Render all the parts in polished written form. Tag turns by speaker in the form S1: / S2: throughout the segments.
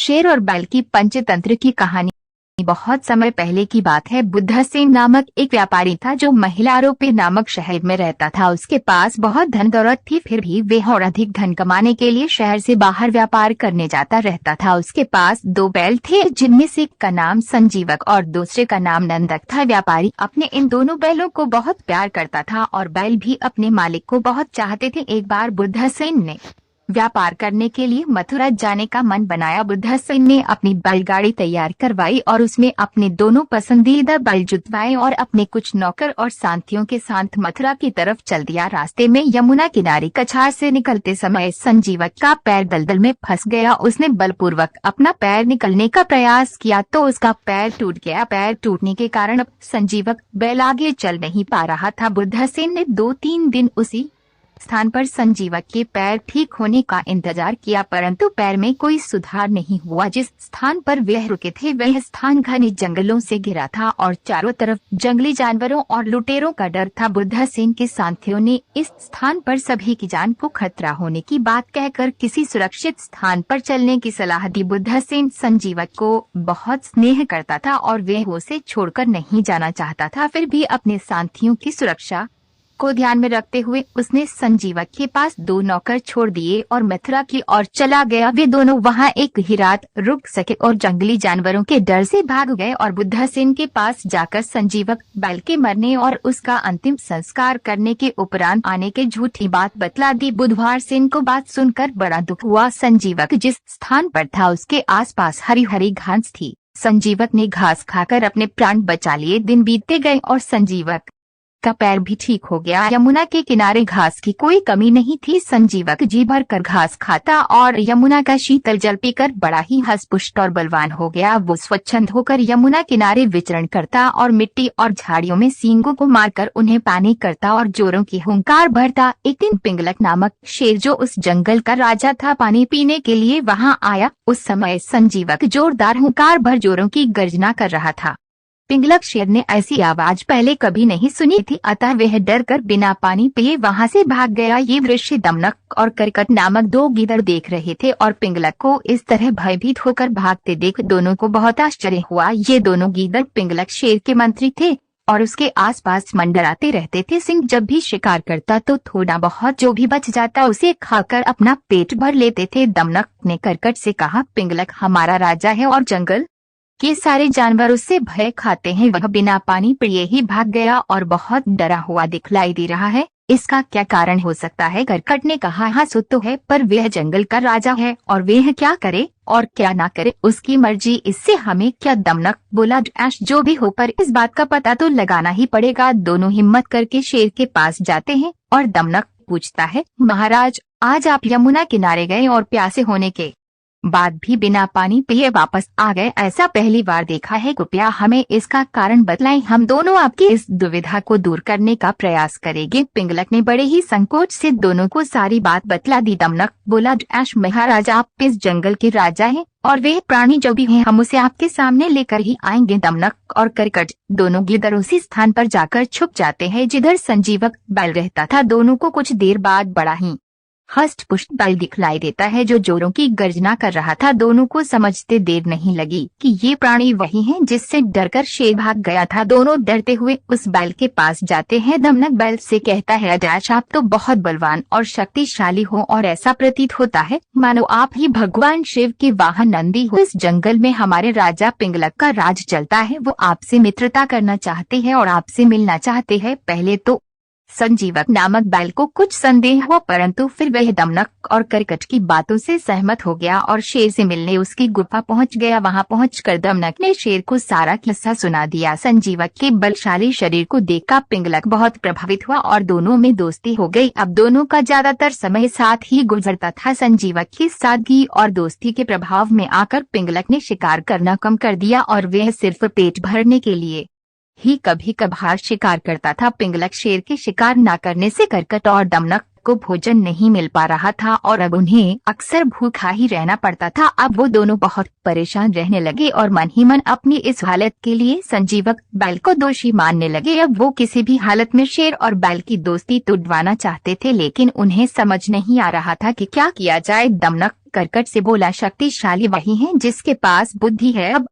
S1: शेर और बैल की पंचतंत्र की कहानी। बहुत समय पहले की बात है। बुद्धसेन नामक एक व्यापारी था जो महिलारोपे नामक शहर में रहता था। उसके पास बहुत धन दौलत थी, फिर भी वह और अधिक धन कमाने के लिए शहर से बाहर व्यापार करने जाता रहता था। उसके पास 2 बैल थे, जिनमें से एक का नाम संजीवक और दूसरे का नाम नंदक था। व्यापारी अपने इन दोनों बैलों को बहुत प्यार करता था और बैल भी अपने मालिक को बहुत चाहते थे। एक बार बुद्धसेन ने व्यापार करने के लिए मथुरा जाने का मन बनाया। बुद्धसेन ने अपनी बैलगाड़ी तैयार करवाई और उसमें अपने दोनों पसंदीदा बैल जुतवाए और अपने कुछ नौकर और साथियों के साथ मथुरा की तरफ चल दिया। रास्ते में यमुना किनारे कछार से निकलते समय संजीवक का पैर दलदल में फंस गया। उसने बलपूर्वक अपना पैर निकलने का प्रयास किया तो उसका पैर टूट गया। पैर टूटने के कारण अब संजीवक बैल आगे चल नहीं पा रहा था। बुद्धसेन ने 2-3 दिन उसी स्थान पर संजीवक के पैर ठीक होने का इंतजार किया, परंतु पैर में कोई सुधार नहीं हुआ। जिस स्थान पर वह रुके थे वह स्थान घने जंगलों से घिरा था और चारों तरफ जंगली जानवरों और लुटेरों का डर था। बुद्धसेन के साथियों ने इस स्थान पर सभी की जान को खतरा होने की बात कहकर किसी सुरक्षित स्थान पर चलने की सलाह दी। बुद्धसेन संजीवक को बहुत स्नेह करता था और वह उसे छोड़कर नहीं जाना चाहता था। फिर भी अपने साथियों की सुरक्षा को ध्यान में रखते हुए उसने संजीवक के पास 2 नौकर छोड़ दिए और मथुरा की ओर चला गया। वे दोनों वहां एक ही रात रुक सके और जंगली जानवरों के डर से भाग गए और बुद्धसेन के पास जाकर संजीवक बैल के मरने और उसका अंतिम संस्कार करने के उपरांत आने की झूठी बात बतला दी। बुद्धसेन को बात सुनकर बड़ा दुख हुआ। संजीवक जिस स्थान पर था उसके आसपास हरी हरी घास थी। संजीवक ने घास खाकर अपने प्राण बचा लिए। दिन बीतते गए और संजीवक का पैर भी ठीक हो गया। यमुना के किनारे घास की कोई कमी नहीं थी। संजीवक जी भर कर घास खाता और यमुना का शीतल जल पीकर बड़ा ही हष्टपुष्ट और बलवान हो गया। वो स्वच्छंद होकर यमुना किनारे विचरण करता और मिट्टी और झाड़ियों में सींगों को मारकर उन्हें पानी करता और जोरों की हुंकार भरता। एक दिन पिंगलक नामक शेर जो उस जंगल का राजा था पानी पीने के लिए वहां आया। उस समय संजीवक जोरदार हुंकार भर जोरों की गर्जना कर रहा था। पिंगलक शेर ने ऐसी आवाज पहले कभी नहीं सुनी थी, अतः वह डर कर बिना पानी पिए वहां से भाग गया। ये दृश्य दमनक और करकट नामक 2 गीदड़ देख रहे थे और पिंगलक को इस तरह भयभीत होकर भागते देख दोनों को बहुत आश्चर्य हुआ। ये दोनों गीदड़ पिंगलक शेर के मंत्री थे और उसके आसपास मंडराते रहते थे। सिंह जब भी शिकार करता तो थोड़ा बहुत जो भी बच जाता उसे खाकर अपना पेट भर लेते थे। दमनक ने करकट से कहा, पिंगलक हमारा राजा है और जंगल के सारे जानवर उससे भय खाते हैं। वह बिना पानी पिए ही भाग गया और बहुत डरा हुआ दिखलाई दे रहा है। इसका क्या कारण हो सकता है? करकट ने कहा, हाँ सो तो है, पर वह जंगल का राजा है और वह क्या करे और क्या ना करे उसकी मर्जी, इससे हमें क्या। दमनक बोला, जो भी हो पर इस बात का पता तो लगाना ही पड़ेगा। दोनों हिम्मत करके शेर के पास जाते हैं और दमनक पूछता है, महाराज आज आप यमुना किनारे गए और प्यासे होने के बाद भी बिना पानी पिए वापस आ गए, ऐसा पहली बार देखा है। कृपया हमें इसका कारण बतलाएं, हम दोनों आपकी इस दुविधा को दूर करने का प्रयास करेंगे। पिंगलक ने बड़े ही संकोच से दोनों को सारी बात बतला दी। दमनक बोला, महाराज आप इस जंगल के राजा हैं और वे प्राणी जो भी हैं हम उसे आपके सामने लेकर ही आएंगे। दमनक और करकट दोनों गिद्ध उसी स्थान पर जाकर छुप जाते हैं जिधर संजीवक बैल रहता था। दोनों को कुछ देर बाद बड़ा ही हष्टपुष्ट बैल दिखलाई देता है जो जोरों की गर्जना कर रहा था। दोनों को समझते देर नहीं लगी कि ये प्राणी वही हैं जिससे डरकर शेर भाग गया था। दोनों डरते हुए उस बैल के पास जाते हैं। दमनक बैल से कहता है, आप तो बहुत बलवान और शक्तिशाली हो और ऐसा प्रतीत होता है मानो आप ही भगवान शिव के वाहन नंदी हो। इस जंगल में हमारे राजा पिंगलक का राज चलता है। वो आपसे मित्रता करना चाहते हैं और आपसे मिलना चाहते हैं। पहले तो संजीवक नामक बैल को कुछ संदेह हुआ, परंतु फिर वह दमनक और करकट की बातों से सहमत हो गया और शेर से मिलने उसकी गुफा पहुंच गया। वहां पहुंचकर दमनक ने शेर को सारा किस्सा सुना दिया। संजीवक के बलशाली शरीर को देखकर पिंगलक बहुत प्रभावित हुआ और दोनों में दोस्ती हो गई। अब दोनों का ज्यादातर समय साथ ही गुजरता था। संजीवक की सादगी और दोस्ती के प्रभाव में आकर पिंगलक ने शिकार करना कम कर दिया और वह सिर्फ पेट भरने के लिए ही कभी कभार शिकार करता था। पिंगलक शेर के शिकार न करने से करकट और दमनक को भोजन नहीं मिल पा रहा था और अब उन्हें अक्सर भूखा ही रहना पड़ता था। अब वो दोनों बहुत परेशान रहने लगे और मन ही मन अपनी इस हालत के लिए संजीवक बैल को दोषी मानने लगे। अब वो किसी भी हालत में शेर और बैल की दोस्ती तोड़वाना चाहते थे, लेकिन उन्हें समझ नहीं आ रहा था कि क्या किया जाए। दमनक करकट से बोला, शक्तिशाली वही है जिसके पास बुद्धि है। अब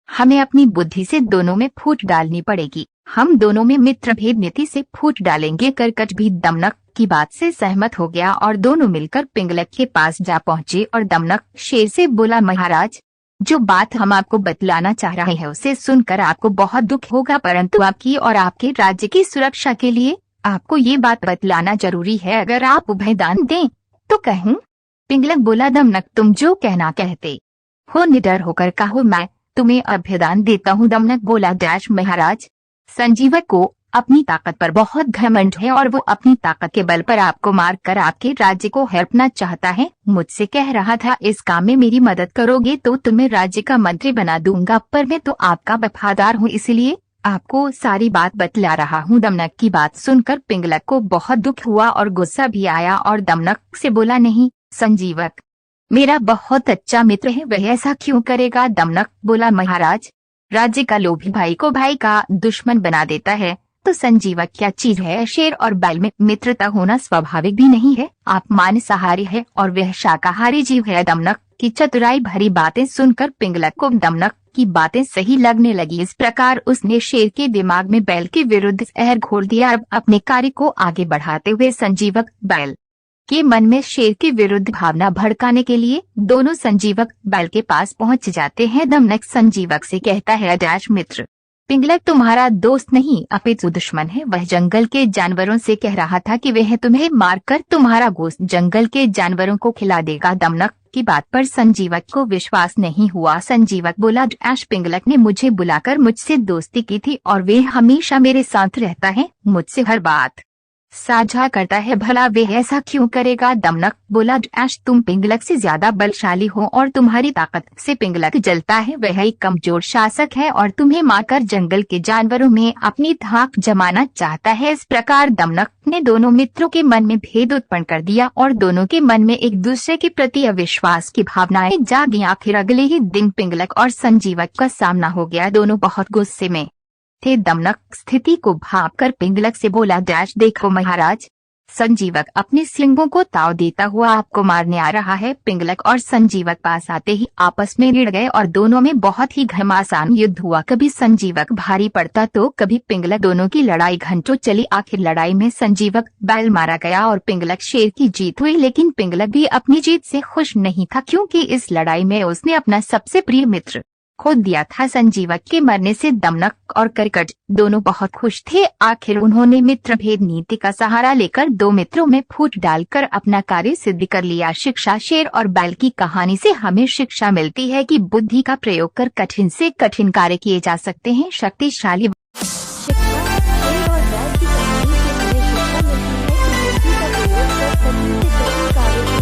S1: हमें अपनी बुद्धि से दोनों में फूट डालनी पड़ेगी। हम दोनों में मित्रभेद नीति से फूट डालेंगे। करकट भी दमनक की बात से सहमत हो गया और दोनों मिलकर पिंगलक के पास जा पहुंचे और दमनक शेर से बोला, महाराज, जो बात हम आपको बतलाना चाह रहे हैं उसे सुनकर आपको बहुत दुख होगा, परंतु आपकी और आपके राज्य की सुरक्षा के लिए आपको ये बात बतलाना जरूरी है। अगर आप अभयदान दें तो कहूँ। पिंगलक बोला, दमनक, तुम जो कहना कहते हो, निडर होकर कहो, मैं तुम्हें अभयदान देता हूँ। दमनक बोला, महाराज, संजीवक को अपनी ताकत पर बहुत घमंड है और वो अपनी ताकत के बल पर आपको मारकर आपके राज्य को हड़पना चाहता है। मुझसे कह रहा था, इस काम में मेरी मदद करोगे तो तुम्हें राज्य का मंत्री बना दूंगा, पर मैं तो आपका वफादार हूँ, इसलिए आपको सारी बात बतला रहा हूँ। दमनक की बात सुनकर पिंगलक को बहुत दुख हुआ और गुस्सा भी आया और दमनक से बोला, नहीं, संजीवक मेरा बहुत अच्छा मित्र है, वह ऐसा क्यों करेगा। दमनक बोला, महाराज, राज्य का लोभी भाई को भाई का दुश्मन बना देता है, तो संजीवक क्या चीज है। शेर और बैल में मित्रता होना स्वाभाविक भी नहीं है। आप मांसाहारी है और वह शाकाहारी जीव है। दमनक की चतुराई भरी बातें सुनकर पिंगलक को दमनक की बातें सही लगने लगी। इस प्रकार उसने शेर के दिमाग में बैल के विरुद्ध जहर घोल दिया। अब अपने कार्य को आगे बढ़ाते हुए संजीवक बैल के मन में शेर के विरुद्ध भावना भड़काने के लिए दोनों संजीवक बैल के पास पहुंच जाते हैं। दमनक संजीवक से कहता है, मित्र, पिंगलक तुम्हारा दोस्त नहीं अपितु दुश्मन है। वह जंगल के जानवरों से कह रहा था कि वह तुम्हें मारकर तुम्हारा गोश्त जंगल के जानवरों को खिला देगा। दमनक की बात पर संजीवक को विश्वास नहीं हुआ। संजीवक बोला, पिंगलक ने मुझे बुलाकर मुझसे दोस्ती की थी और वे हमेशा मेरे साथ रहता है, मुझसे हर बात साझा करता है, भला वे ऐसा क्यों करेगा। दमनक बोला, तुम पिंगलक से ज्यादा बलशाली हो और तुम्हारी ताकत से पिंगलक जलता है। वह एक कमजोर शासक है और तुम्हें मारकर जंगल के जानवरों में अपनी धाक जमाना चाहता है। इस प्रकार दमनक ने दोनों मित्रों के मन में भेद उत्पन्न कर दिया और दोनों के मन में एक दूसरे के प्रति अविश्वास की भावनाएं जागी। आखिर अगले ही दिन पिंगलक और संजीवक का सामना हो गया। दोनों बहुत गुस्से में थे। दमनक स्थिति को भांपकर पिंगलक से बोला, देखो महाराज, संजीवक अपने सिंगों को ताव देता हुआ आपको मारने आ रहा है। पिंगलक और संजीवक पास आते ही आपस में भिड़ गए और दोनों में बहुत ही घमासान युद्ध हुआ। कभी संजीवक भारी पड़ता तो कभी पिंगलक। दोनों की लड़ाई घंटों चली। आखिर लड़ाई में संजीवक बैल मारा गया और पिंगलक शेर की जीत हुई। लेकिन पिंगलक भी अपनी जीत से खुश नहीं था, क्योंकि इस लड़ाई में उसने अपना सबसे प्रिय मित्र खो दिया था। संजीवक के मरने से दमनक और करकट दोनों बहुत खुश थे। आखिर उन्होंने मित्रभेद नीति का सहारा लेकर दो मित्रों में फूट डालकर अपना कार्य सिद्ध कर लिया। शिक्षा। शेर और बैल की कहानी से हमें शिक्षा मिलती है कि बुद्धि का प्रयोग कर कठिन से कठिन कार्य किए जा सकते हैं। शक्तिशाली